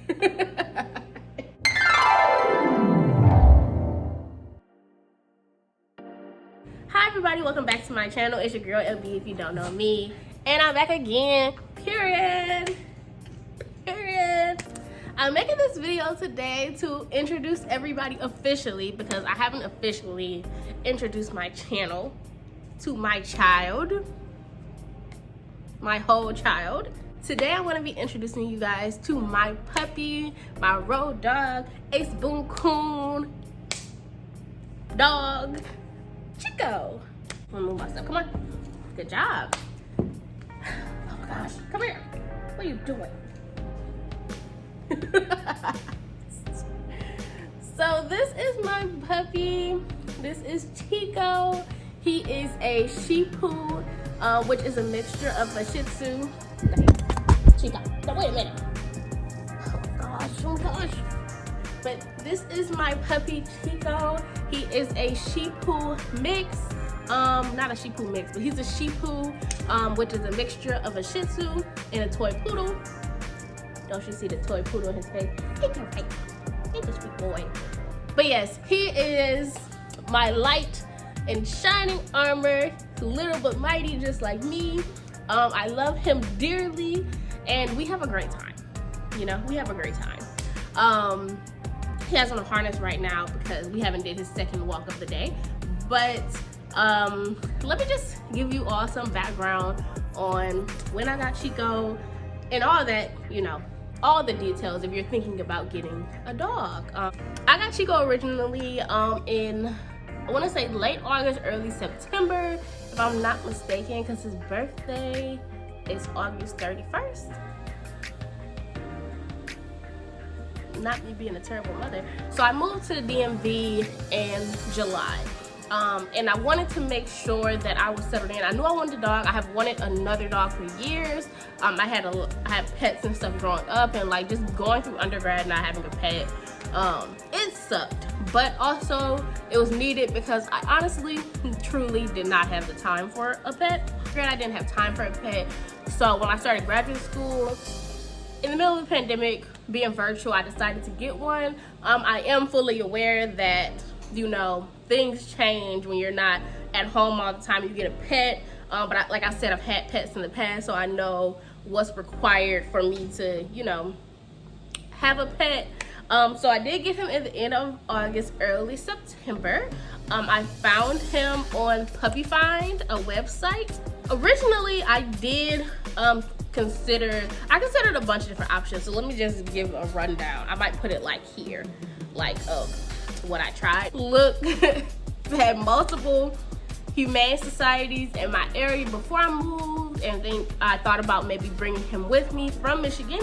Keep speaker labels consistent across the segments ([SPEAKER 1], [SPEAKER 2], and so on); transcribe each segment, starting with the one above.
[SPEAKER 1] Hi everybody, welcome back to my channel. It's your girl LB if you don't know me. And I'm back again, period. I'm making this video today to introduce everybody officially, because I haven't officially introduced my channel to my child, my whole child. Today I'm going to be introducing you guys to my puppy, my road dog, Ace Boon Coon dog, Chico. I'm gonna move my stuff. Come on. Good job. Oh my gosh. Come here. What are you doing? So this is my puppy. This is Chico. He is a Shihpoo, which is a mixture of a Shih Tzu. Chico. No, wait a minute. Oh my gosh. But this is my puppy Chico. He is a Shihpoo mix. Not a Shihpoo mix, but he's a Shihpoo, which is a mixture of a Shih Tzu and a toy poodle. Don't you see the toy poodle in his face? He's a sweet boy. But yes, he is my light and shining armor. He's little but mighty, just like me. I love him dearly, and we have a great time. You know, we have a great time. He has on a harness right now because we haven't did his second walk of the day. But let me just give you all some background on when I got Chico and all that, you know, all the details if you're thinking about getting a dog. I got Chico originally in, I want to say late August, early September, if I'm not mistaken, because his birthday is August 31st. Not me being a terrible mother. So I moved to the DMV in July. And I wanted to make sure that I was settled in. I knew I wanted a dog. I have wanted another dog for years. I had pets and stuff growing up, and like just going through undergrad not having a pet, it sucked. But also it was needed because I honestly, truly did not have the time for a pet. I didn't have time for a pet. So when I started graduate school, in the middle of the pandemic, being virtual, I decided to get one. I am fully aware that, you know, things change when you're not at home all the time. You get a pet, but like I said, I've had pets in the past, so I know what's required for me to, you know, have a pet. So I did get him at the end of August, early September. I found him on Puppy Find, a website. Originally, I did considered a bunch of different options. So let me just give a rundown. I might put it like here, like what I tried. Look, had multiple humane societies in my area before I moved, and then I thought about maybe bringing him with me from Michigan.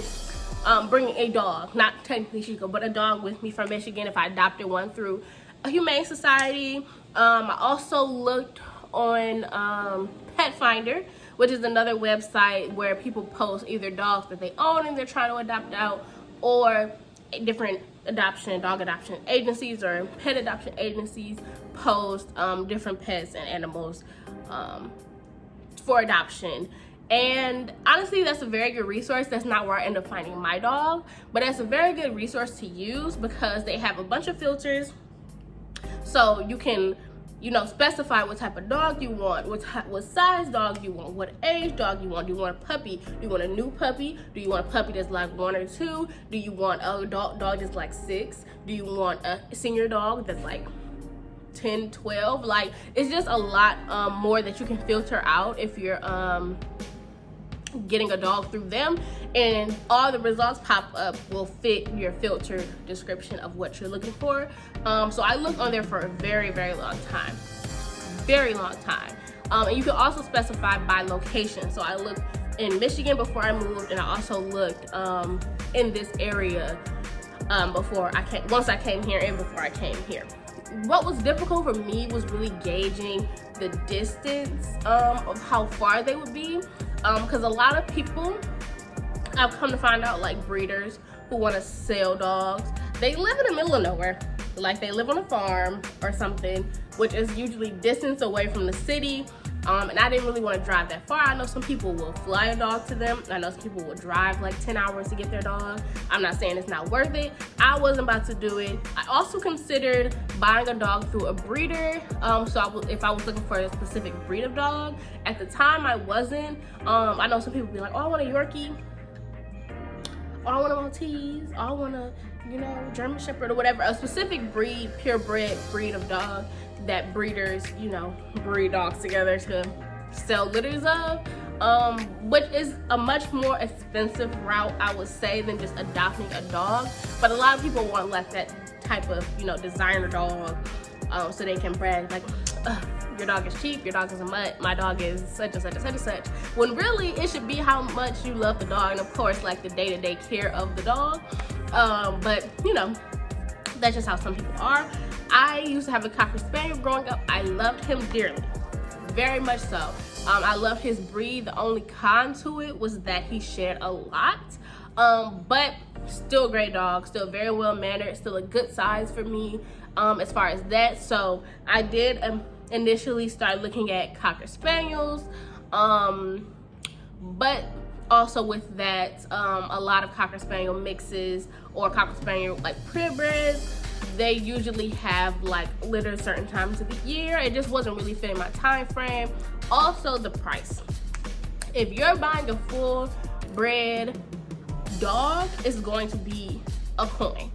[SPEAKER 1] Bringing a dog, not technically Chico, but a dog with me from Michigan if I adopted one through a humane society. I also looked on Pet Finder, which is another website where people post either dogs that they own and they're trying to adopt out, or different dog adoption agencies or pet adoption agencies post different pets and animals for adoption. And honestly, that's a very good resource. That's not where I end up finding my dog, but that's a very good resource to use because they have a bunch of filters, so you can, you know, specify what type of dog you want, what size dog you want, what age dog you want. Do you want a puppy? Do you want a new puppy? Do you want a puppy that's like 1 or 2? Do you want a dog that's like 6? Do you want a senior dog that's like 10, 12? Like, it's just a lot more that you can filter out if you're getting a dog through them, and all the results pop up will fit your filter description of what you're looking for. So I looked on there for a very, very long time. And you can also specify by location. So I looked in Michigan before I moved, and I also looked in this area once I came here and before I came here. What was difficult for me was really gauging the distance of how far they would be, because a lot of people, I've come to find out, like breeders who want to sell dogs, they live in the middle of nowhere. Like they live on a farm or something, which is usually distance away from the city, And I didn't really want to drive that far. I know some people will fly a dog to them. I know some people will drive like 10 hours to get their dog. I'm not saying it's not worth it. I wasn't about to do it. I also considered buying a dog through a breeder. If I was looking for a specific breed of dog. At the time, I wasn't. I know some people be like, oh, I want a Yorkie. Oh, I want a Maltese. Oh, I want a, German Shepherd or whatever. A specific breed, purebred breed of dog that breeders, breed dogs together to sell litters of, which is a much more expensive route, I would say, than just adopting a dog. But a lot of people want like that type of, designer dog, so they can brag like, your dog is cheap, your dog is a mutt, my dog is such and such and such and such. When really it should be how much you love the dog, and of course like the day-to-day care of the dog. But that's just how some people are. I used to have a Cocker Spaniel growing up. I loved him dearly, very much so. I loved his breed. The only con to it was that he shed a lot, but still a great dog, still very well mannered, still a good size for me as far as that. So I did initially start looking at Cocker Spaniels, but also with that, a lot of Cocker Spaniel mixes or Cocker Spaniel like purebreds, they usually have like litter certain times of the year. It just wasn't really fitting my time frame. Also the price. If you're buying a full bred dog, it's going to be a coin.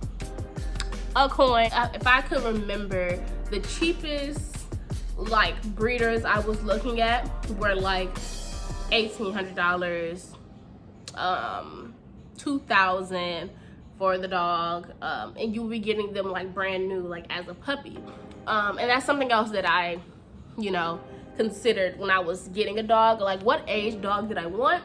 [SPEAKER 1] If I could remember, the cheapest like breeders I was looking at were like $1,800, $2,000 for the dog, and you'll be getting them like brand new, like as a puppy. And that's something else that I, considered when I was getting a dog, like what age dog did I want.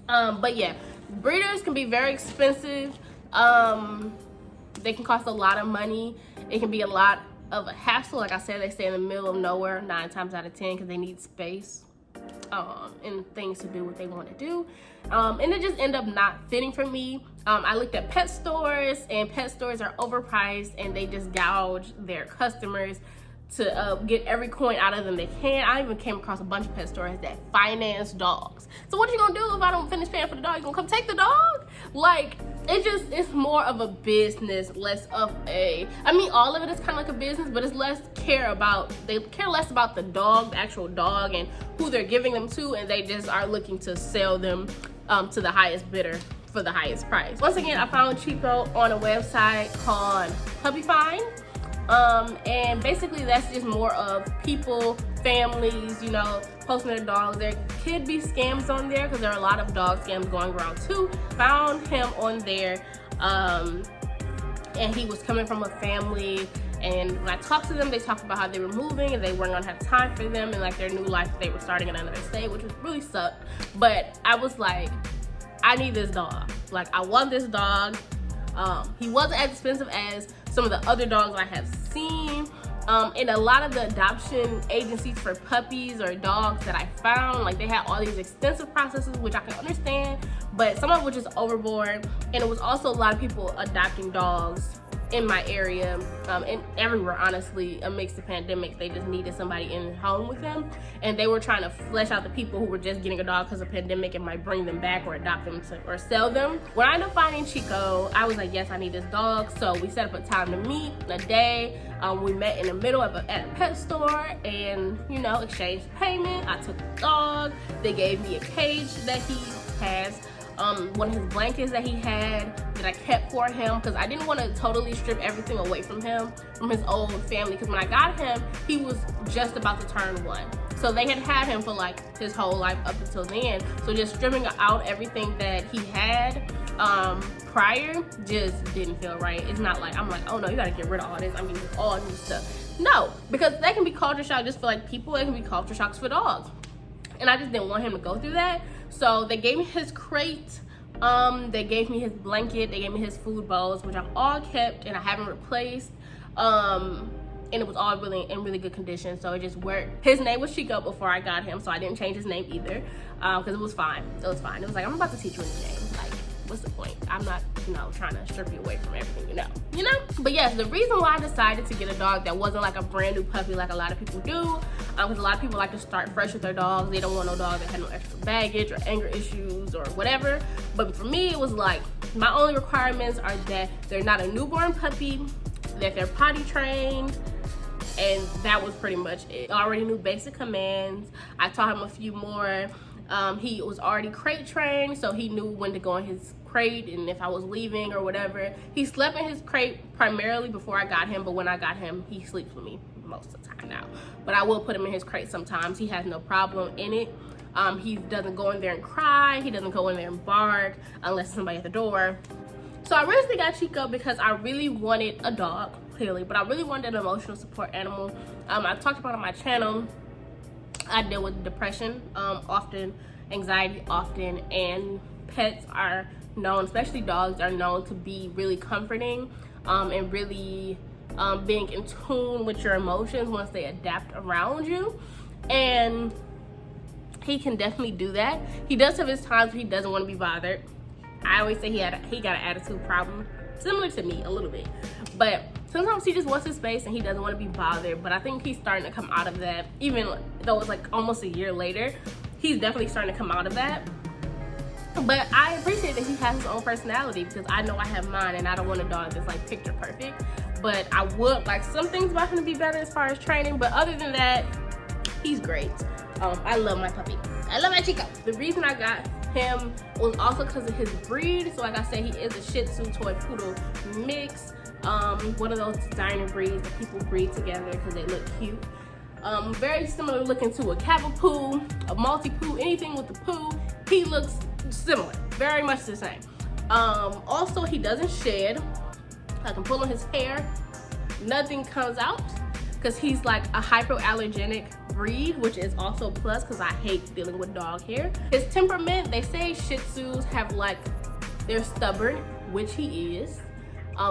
[SPEAKER 1] But yeah, breeders can be very expensive. They can cost a lot of money. It can be a lot of a hassle. Like I said, they stay in the middle of nowhere 9 times out of 10 because they need space and things to do what they want to do. And it just ended up not fitting for me. I looked at pet stores, and pet stores are overpriced, and they just gouge their customers to get every coin out of them they can. I even came across a bunch of pet stores that finance dogs. So what are you gonna do if I don't finish paying for the dog? You gonna come take the dog? Like, it's more of a business, less of a, all of it is kind of like a business, but it's less they care less about the dog, the actual dog, and who they're giving them to, and they just are looking to sell them to the highest bidder for the highest price. Once again, I found Chico on a website called Puppy Find. And basically that's just more of people, families, posting their dogs. There could be scams on there because there are a lot of dog scams going around too. Found him on there, and he was coming from a family, and when I talked to them, they talked about how they were moving and they weren't gonna have time for them, and like their new life they were starting in another state, which was really sucked. But I was like, I need this dog. Like, I want this dog. He wasn't as expensive as some of the other dogs I have seen. And a lot of the adoption agencies for puppies or dogs that I found, like they had all these extensive processes, which I can understand, but some of which is overboard. And it was also a lot of people adopting dogs in my area, and everywhere, honestly, amidst the pandemic. They just needed somebody in home with them, and they were trying to flesh out the people who were just getting a dog because of pandemic and might bring them back or adopt them or sell them. When I ended up finding Chico, I was like, yes, I need this dog. So we set up a time to meet, a day. We met in the middle of at a pet store and, exchanged payment. I took the dog. They gave me a cage that he has. One of his blankets that he had that I kept for him because I didn't want to totally strip everything away from him, from his old family, because when I got him, he was just about to turn 1. So they had him for like his whole life up until then. So just stripping out everything that he had prior just didn't feel right. It's not like, I'm like, oh no, you gotta get rid of all this. I'm getting all new stuff. No, because that can be culture shock just for like people. It can be culture shocks for dogs. And I just didn't want him to go through that. So they gave me his crate, they gave me his blanket, they gave me his food bowls, which I've all kept and I haven't replaced. And it was all really in really good condition, so it just worked. His name was Chico before I got him, so I didn't change his name either, because it was fine. It was fine. It was like, I'm about to teach you a new name. Like, what's the point? I'm not, you know, trying to strip you away from everything, you know? But yes, the reason why I decided to get a dog that wasn't like a brand new puppy like a lot of people do, because a lot of people like to start fresh with their dogs. They don't want no dog that had no extra baggage or anger issues or whatever. But for me, it was like, my only requirements are that they're not a newborn puppy, that they're potty trained, and that was pretty much it. I already knew basic commands. I taught him a few more. He was already crate trained, so he knew when to go in his crate and if I was leaving or whatever. He slept in his crate primarily before I got him, but when I got him, he sleeps with me most of the time now. But I will put him in his crate sometimes. He has no problem in it. He doesn't go in there and cry. He doesn't go in there and bark unless somebody at the door. So I originally got Chico because I really wanted a dog, clearly, but I really wanted an emotional support animal. I talked about on my channel, I deal with depression often, anxiety often, and pets are known, especially dogs, are known to be really comforting and really being in tune with your emotions once they adapt around you. And he can definitely do that. He does have his times where he doesn't want to be bothered. I always say he got an attitude problem, similar to me a little bit. But sometimes he just wants his space and he doesn't want to be bothered. But I think he's starting to come out of that. Even though it's like almost a year later, he's definitely starting to come out of that. But I appreciate that he has his own personality, because I know I have mine and I don't want a dog that's like picture perfect. But I would like some things about him to be better as far as training. But other than that, he's great. I love my puppy. I love my Chico. The reason I got him was also because of his breed. So like I said, he is a Shih Tzu toy poodle mix. One of those designer breeds that people breed together because they look cute. Very similar looking to a Cavapoo, a Maltipoo, anything with the poo. He looks similar, very much the same. Also, he doesn't shed. I can pull on his hair, nothing comes out, because he's like a hypoallergenic breed, which is also a plus because I hate dealing with dog hair. His temperament, they say Shih Tzus have like, they're stubborn, which he is.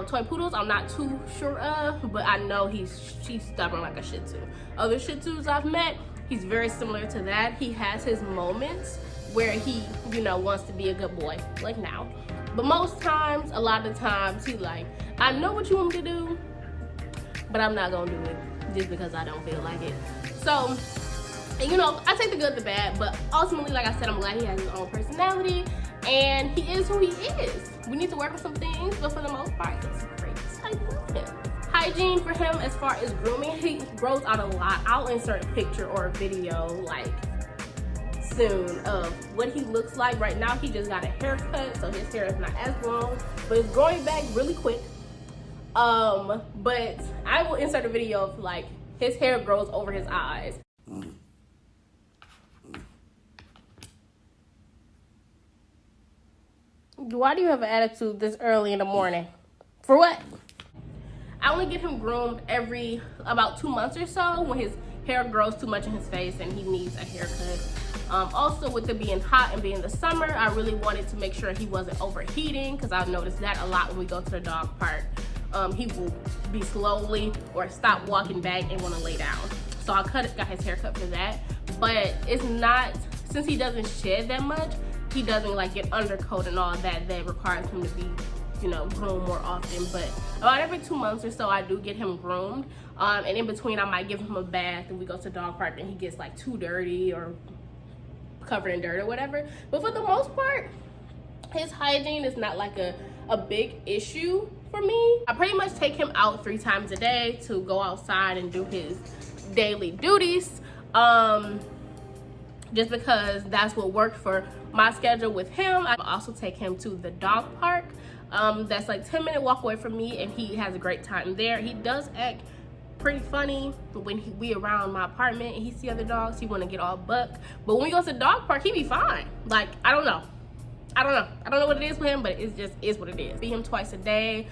[SPEAKER 1] Toy poodles, I'm not too sure of, but I know she's stubborn like a Shih Tzu. Other Shih Tzus I've met, he's very similar to that. He has his moments where he, you know, wants to be a good boy, like now. But most times, a lot of times, he like, I know what you want me to do, but I'm not gonna do it just because I don't feel like it. So, you know, I take the good, the bad, but ultimately, like I said, I'm glad he has his own personality, and he is who he is. We need to work on some things, but for the most part, he's great. I love him. Hygiene for him, as far as grooming, he grows out a lot. I'll insert a picture or a video, like, soon of what he looks like. Right now, he just got a haircut, so his hair is not as long, but it's growing back really quick. But I will insert a video of, like, his hair grows over his eyes. Why do you have an attitude this early in the morning? For what? I only get him groomed every about 2 months or so when his hair grows too much in his face and he needs a haircut. Also, with it being hot and being the summer, I really wanted to make sure he wasn't overheating, because I've noticed that a lot when we go to the dog park. He will be slowly or stop walking back and want to lay down. So I got his hair cut for that. But it's not, since he doesn't shed that much, he doesn't like get undercoat and all that requires him to be, you know, groomed more often. But about every 2 months or so, I do get him groomed. And in between, I might give him a bath and we go to the dog park and he gets like too dirty or covered in dirt or whatever. But for the most part, his hygiene is not like a big issue for me. I pretty much take him out 3 times a day to go outside and do his daily duties. Just because that's what worked for my schedule with him. I also take him to the dog park. That's like 10-minute walk away from me, and he has a great time there. He does act pretty funny when we around my apartment and he see other dogs. He want to get all buck, but when we go to the dog park, he be fine. Like, I don't know what it is with him, but it just is what it is. Feed him twice a day,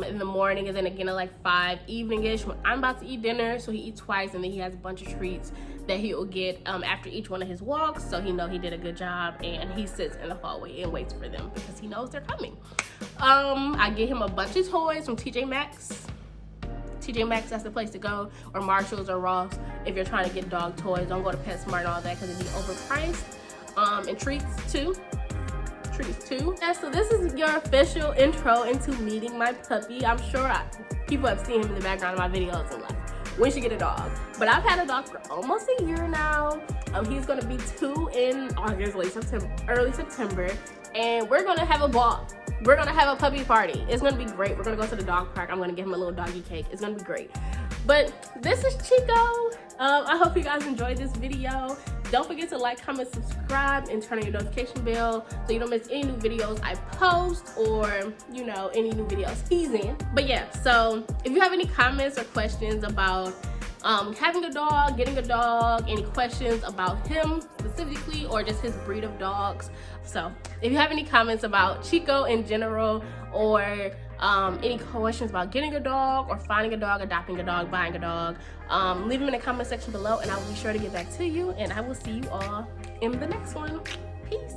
[SPEAKER 1] in the morning, and then again at like 5 evening-ish when I'm about to eat dinner. So he eats twice, and then he has a bunch of treats that he will get after each one of his walks, so he know he did a good job. And he sits in the hallway and waits for them because he knows they're coming. I get him a bunch of toys from TJ Maxx. TJ Maxx, that's the place to go, or Marshalls or Ross if you're trying to get dog toys. Don't go to PetSmart and all that because it'd be overpriced. And treats too. trees too. Yeah, so this is your official intro into meeting my puppy. I'm sure people have seen him in the background of my videos and like, when she get a dog. But I've had a dog for almost a year now. He's gonna be 2 in August, early September, and we're gonna have a ball. We're gonna have a puppy party. It's gonna be great. We're gonna go to the dog park. I'm gonna give him a little doggy cake. It's gonna be great. But this is Chico. I hope you guys enjoyed this video. Don't forget to like, comment, subscribe, and turn on your notification bell so you don't miss any new videos I post or, you know, any new videos he's in. But yeah, so if you have any comments or questions about having a dog, getting a dog, any questions about him specifically or just his breed of dogs. So if you have any comments about Chico in general or any questions about getting a dog or finding a dog, adopting a dog, buying a dog, leave them in the comment section below and I will be sure to get back to you, and I will see you all in the next one. Peace.